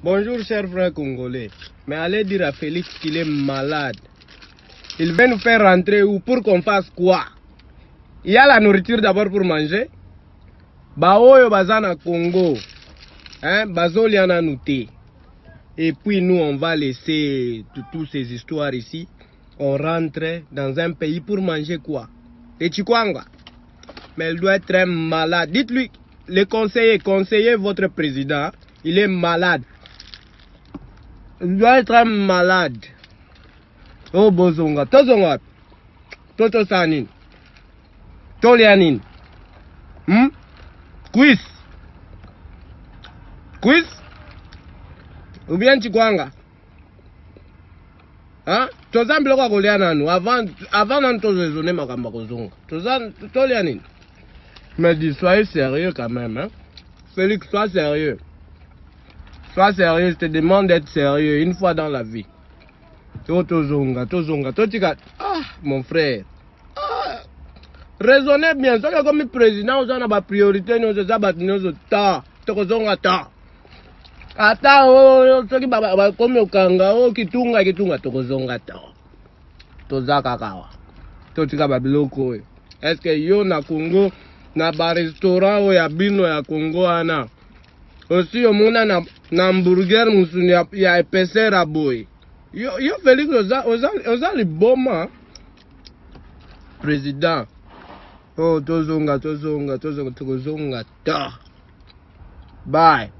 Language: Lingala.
Bonjour, chers frères congolais. Mais allez dire à Félix qu'il est malade. Il veut nous faire rentrer où? Pour qu'on fasse quoi? Il y a la nourriture d'abord pour manger. Baoyo bazana Congo. Hein? Bazoliana nouté. Et puis nous, on va laisser toutes ces histoires ici. On rentre dans un pays pour manger quoi? Et Chikwanga. Mais il doit être très malade. Dites-lui, les conseillez votre président. Il est malade. Il doit être malade. Oh Bozonga. Tozonga. Toto Sanin. Tolianin. Quiz. Quiz. Ou bien Chikwanga. Hein? Tozan bloko koliana nous. Avant nan tozoné makamba kozonga. Tozan Tolianin. Mais dis, soyez sérieux quand même, hein? Félix, sois sérieux. Sois sérieux, je te demande d'être sérieux une fois dans la vie. Tozonga. Ah, mon frère. Ah, raisonnez bien. Ça, comme président, vous avez ma priorité, nous avons ta. Tozonga ta. Ata, oh, qui comme au kanga, oh, kitunga, tozonga ta. Tozaka kawa. Totika babiloko. Est-ce que yo na Congo, na ba restaurant o ya bino ya Congo ana? Aussi au monde na hamburger musuni ya épaisseur à boy. Yo Félix oza li boma. Président. Oh tozonga ta. Bye.